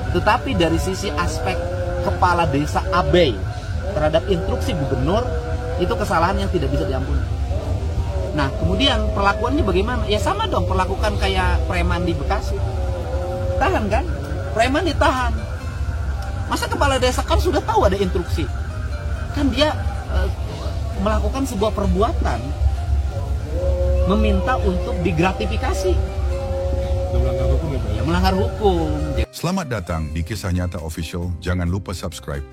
Tetapi dari sisi aspek kepala desa abai terhadap instruksi gubernur, itu kesalahan yang tidak bisa diampuni. Nah, kemudian perlakuannya bagaimana? Ya sama dong, perlakukan kayak preman di Bekasi. Tahan kan? Preman ditahan. Masa kepala desa kan sudah tahu ada instruksi. Kan dia melakukan sebuah perbuatan, meminta untuk digratifikasi. Melanggar hukum ya, Pak? Ya, melanggar hukum. Selamat datang di Kisah Nyata Official. Jangan lupa subscribe.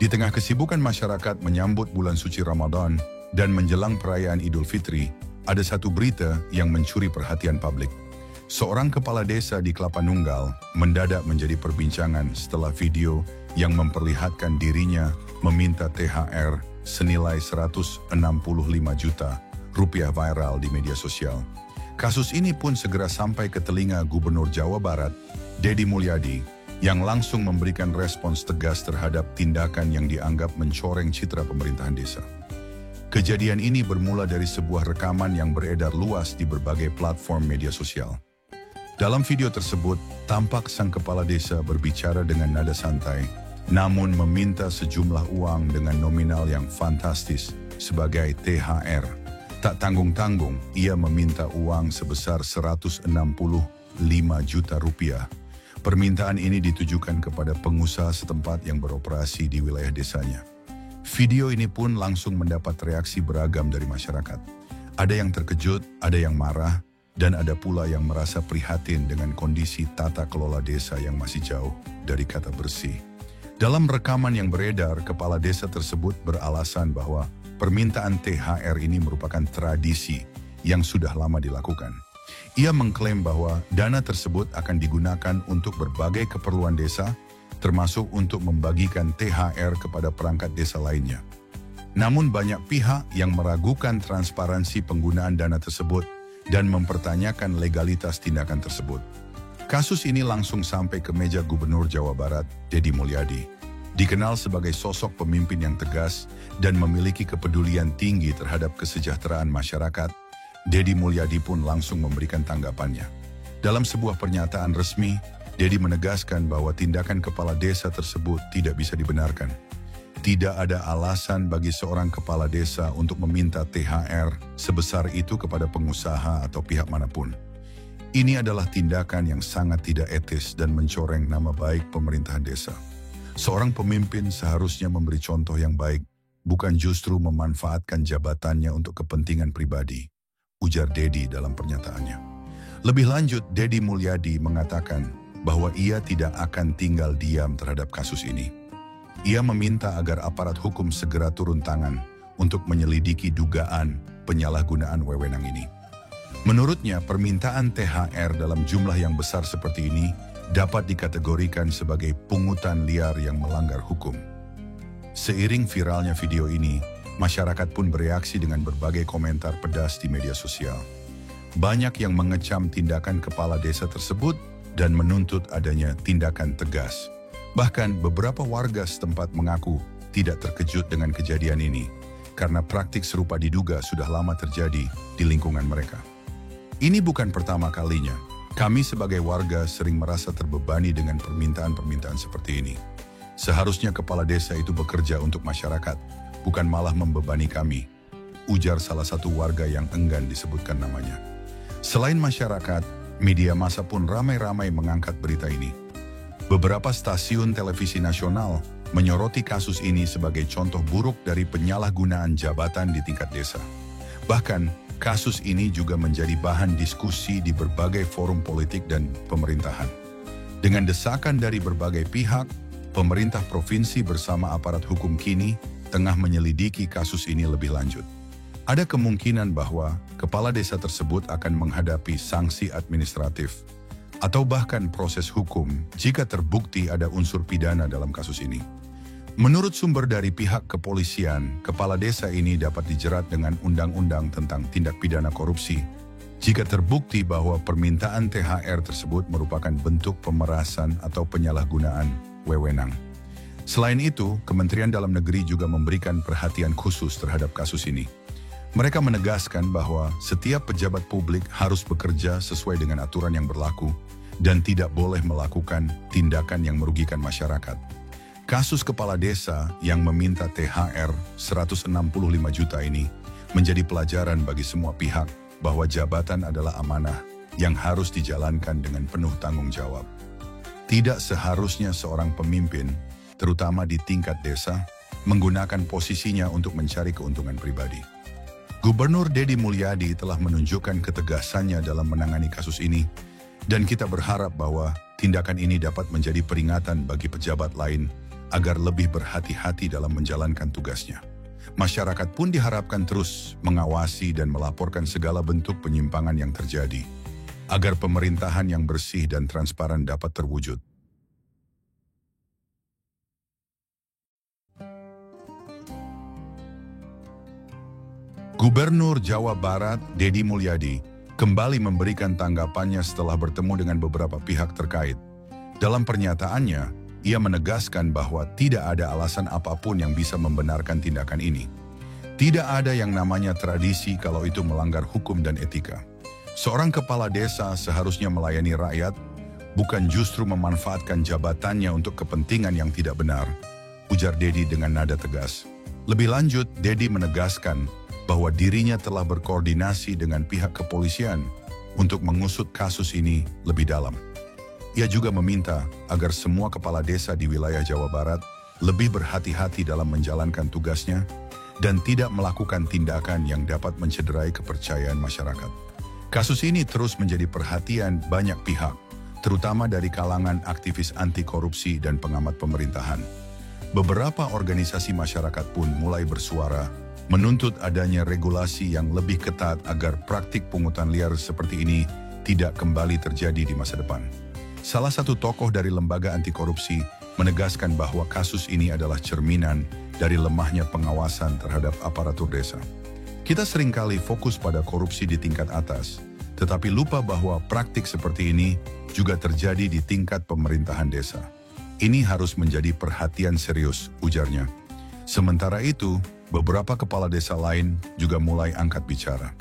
Di tengah kesibukan masyarakat menyambut bulan suci Ramadan dan menjelang perayaan Idul Fitri, ada satu berita yang mencuri perhatian publik. Seorang kepala desa di Kelapa Nunggal mendadak menjadi perbincangan setelah video yang memperlihatkan dirinya meminta THR senilai 165 juta rupiah viral di media sosial. Kasus ini pun segera sampai ke telinga Gubernur Jawa Barat, Deddy Mulyadi, yang langsung memberikan respons tegas terhadap tindakan yang dianggap mencoreng citra pemerintahan desa. Kejadian ini bermula dari sebuah rekaman yang beredar luas di berbagai platform media sosial. Dalam video tersebut, tampak sang kepala desa berbicara dengan nada santai, namun meminta sejumlah uang dengan nominal yang fantastis sebagai THR. Tak tanggung-tanggung, ia meminta uang sebesar 165 juta rupiah. Permintaan ini ditujukan kepada pengusaha setempat yang beroperasi di wilayah desanya. Video ini pun langsung mendapat reaksi beragam dari masyarakat. Ada yang terkejut, ada yang marah, dan ada pula yang merasa prihatin dengan kondisi tata kelola desa yang masih jauh dari kata bersih. Dalam rekaman yang beredar, kepala desa tersebut beralasan bahwa permintaan THR ini merupakan tradisi yang sudah lama dilakukan. Ia mengklaim bahwa dana tersebut akan digunakan untuk berbagai keperluan desa, termasuk untuk membagikan THR kepada perangkat desa lainnya. Namun banyak pihak yang meragukan transparansi penggunaan dana tersebut dan mempertanyakan legalitas tindakan tersebut. Kasus ini langsung sampai ke meja Gubernur Jawa Barat, Deddy Mulyadi. Dikenal sebagai sosok pemimpin yang tegas dan memiliki kepedulian tinggi terhadap kesejahteraan masyarakat, Deddy Mulyadi pun langsung memberikan tanggapannya. Dalam sebuah pernyataan resmi, Deddy menegaskan bahwa tindakan kepala desa tersebut tidak bisa dibenarkan. Tidak ada alasan bagi seorang kepala desa untuk meminta THR sebesar itu kepada pengusaha atau pihak manapun. Ini adalah tindakan yang sangat tidak etis dan mencoreng nama baik pemerintahan desa. Seorang pemimpin seharusnya memberi contoh yang baik, bukan justru memanfaatkan jabatannya untuk kepentingan pribadi, ujar Deddy dalam pernyataannya. Lebih lanjut, Deddy Mulyadi mengatakan bahwa ia tidak akan tinggal diam terhadap kasus ini. Ia meminta agar aparat hukum segera turun tangan untuk menyelidiki dugaan penyalahgunaan wewenang ini. Menurutnya, permintaan THR dalam jumlah yang besar seperti ini dapat dikategorikan sebagai pungutan liar yang melanggar hukum. Seiring viralnya video ini, masyarakat pun bereaksi dengan berbagai komentar pedas di media sosial. Banyak yang mengecam tindakan kepala desa tersebut dan menuntut adanya tindakan tegas. Bahkan beberapa warga setempat mengaku tidak terkejut dengan kejadian ini, karena praktik serupa diduga sudah lama terjadi di lingkungan mereka. Ini bukan pertama kalinya. Kami sebagai warga sering merasa terbebani dengan permintaan-permintaan seperti ini. Seharusnya kepala desa itu bekerja untuk masyarakat, bukan malah membebani kami, ujar salah satu warga yang enggan disebutkan namanya. Selain masyarakat, media massa pun ramai-ramai mengangkat berita ini. Beberapa stasiun televisi nasional menyoroti kasus ini sebagai contoh buruk dari penyalahgunaan jabatan di tingkat desa. Bahkan, kasus ini juga menjadi bahan diskusi di berbagai forum politik dan pemerintahan. Dengan desakan dari berbagai pihak, pemerintah provinsi bersama aparat hukum kini tengah menyelidiki kasus ini lebih lanjut. Ada kemungkinan bahwa kepala desa tersebut akan menghadapi sanksi administratif atau bahkan proses hukum jika terbukti ada unsur pidana dalam kasus ini. Menurut sumber dari pihak kepolisian, kepala desa ini dapat dijerat dengan undang-undang tentang tindak pidana korupsi jika terbukti bahwa permintaan THR tersebut merupakan bentuk pemerasan atau penyalahgunaan wewenang. Selain itu, Kementerian Dalam Negeri juga memberikan perhatian khusus terhadap kasus ini. Mereka menegaskan bahwa setiap pejabat publik harus bekerja sesuai dengan aturan yang berlaku dan tidak boleh melakukan tindakan yang merugikan masyarakat. Kasus kepala desa yang meminta THR 165 juta ini menjadi pelajaran bagi semua pihak bahwa jabatan adalah amanah yang harus dijalankan dengan penuh tanggung jawab. Tidak seharusnya seorang pemimpin, terutama di tingkat desa, menggunakan posisinya untuk mencari keuntungan pribadi. Gubernur Deddy Mulyadi telah menunjukkan ketegasannya dalam menangani kasus ini, dan kita berharap bahwa tindakan ini dapat menjadi peringatan bagi pejabat lain agar lebih berhati-hati dalam menjalankan tugasnya. Masyarakat pun diharapkan terus mengawasi dan melaporkan segala bentuk penyimpangan yang terjadi, agar pemerintahan yang bersih dan transparan dapat terwujud. Gubernur Jawa Barat Deddy Mulyadi kembali memberikan tanggapannya setelah bertemu dengan beberapa pihak terkait. Dalam pernyataannya, ia menegaskan bahwa tidak ada alasan apapun yang bisa membenarkan tindakan ini. Tidak ada yang namanya tradisi kalau itu melanggar hukum dan etika. Seorang kepala desa seharusnya melayani rakyat, bukan justru memanfaatkan jabatannya untuk kepentingan yang tidak benar, ujar Deddy dengan nada tegas. Lebih lanjut, Deddy menegaskan bahwa dirinya telah berkoordinasi dengan pihak kepolisian untuk mengusut kasus ini lebih dalam. Ia juga meminta agar semua kepala desa di wilayah Jawa Barat lebih berhati-hati dalam menjalankan tugasnya dan tidak melakukan tindakan yang dapat mencederai kepercayaan masyarakat. Kasus ini terus menjadi perhatian banyak pihak, terutama dari kalangan aktivis anti korupsi dan pengamat pemerintahan. Beberapa organisasi masyarakat pun mulai bersuara menuntut adanya regulasi yang lebih ketat agar praktik pungutan liar seperti ini tidak kembali terjadi di masa depan. Salah satu tokoh dari lembaga anti korupsi menegaskan bahwa kasus ini adalah cerminan dari lemahnya pengawasan terhadap aparatur desa. Kita seringkali fokus pada korupsi di tingkat atas, tetapi lupa bahwa praktik seperti ini juga terjadi di tingkat pemerintahan desa. Ini harus menjadi perhatian serius, ujarnya. Sementara itu, beberapa kepala desa lain juga mulai angkat bicara.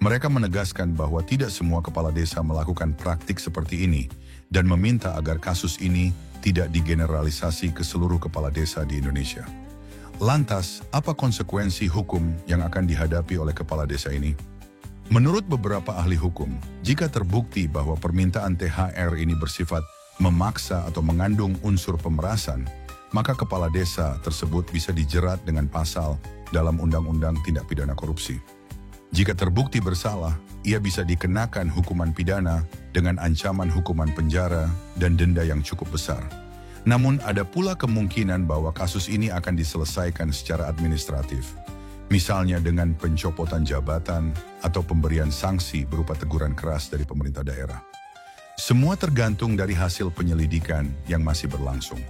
Mereka menegaskan bahwa tidak semua kepala desa melakukan praktik seperti ini dan meminta agar kasus ini tidak digeneralisasi ke seluruh kepala desa di Indonesia. Lantas, apa konsekuensi hukum yang akan dihadapi oleh kepala desa ini? Menurut beberapa ahli hukum, jika terbukti bahwa permintaan THR ini bersifat memaksa atau mengandung unsur pemerasan, maka kepala desa tersebut bisa dijerat dengan pasal dalam Undang-Undang Tindak Pidana Korupsi. Jika terbukti bersalah, ia bisa dikenakan hukuman pidana dengan ancaman hukuman penjara dan denda yang cukup besar. Namun ada pula kemungkinan bahwa kasus ini akan diselesaikan secara administratif, misalnya dengan pencopotan jabatan atau pemberian sanksi berupa teguran keras dari pemerintah daerah. Semua tergantung dari hasil penyelidikan yang masih berlangsung.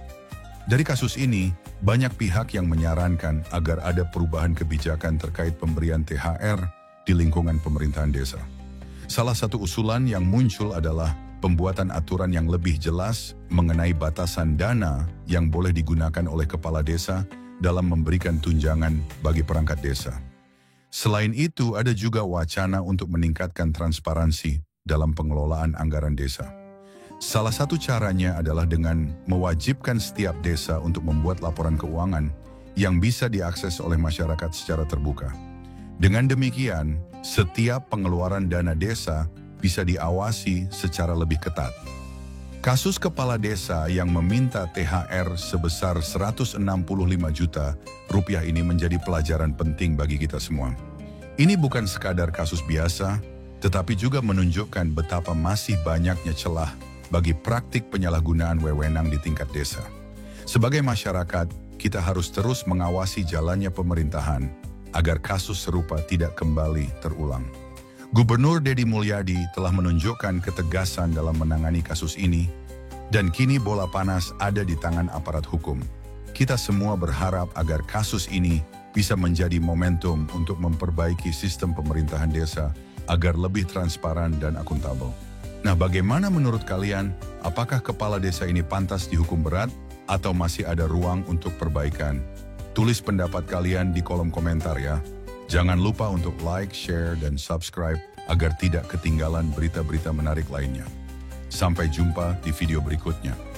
Dari kasus ini, banyak pihak yang menyarankan agar ada perubahan kebijakan terkait pemberian THR di lingkungan pemerintahan desa. Salah satu usulan yang muncul adalah pembuatan aturan yang lebih jelas mengenai batasan dana yang boleh digunakan oleh kepala desa dalam memberikan tunjangan bagi perangkat desa. Selain itu, ada juga wacana untuk meningkatkan transparansi dalam pengelolaan anggaran desa. Salah satu caranya adalah dengan mewajibkan setiap desa untuk membuat laporan keuangan yang bisa diakses oleh masyarakat secara terbuka. Dengan demikian, setiap pengeluaran dana desa bisa diawasi secara lebih ketat. Kasus kepala desa yang meminta THR sebesar 165 juta rupiah ini menjadi pelajaran penting bagi kita semua. Ini bukan sekadar kasus biasa, tetapi juga menunjukkan betapa masih banyaknya celah bagi praktik penyalahgunaan wewenang di tingkat desa. Sebagai masyarakat, kita harus terus mengawasi jalannya pemerintahan agar kasus serupa tidak kembali terulang. Gubernur Deddy Mulyadi telah menunjukkan ketegasan dalam menangani kasus ini, dan kini bola panas ada di tangan aparat hukum. Kita semua berharap agar kasus ini bisa menjadi momentum untuk memperbaiki sistem pemerintahan desa agar lebih transparan dan akuntabel. Nah, bagaimana menurut kalian? Apakah kepala desa ini pantas dihukum berat atau masih ada ruang untuk perbaikan? Tulis pendapat kalian di kolom komentar ya. Jangan lupa untuk like, share, dan subscribe agar tidak ketinggalan berita-berita menarik lainnya. Sampai jumpa di video berikutnya.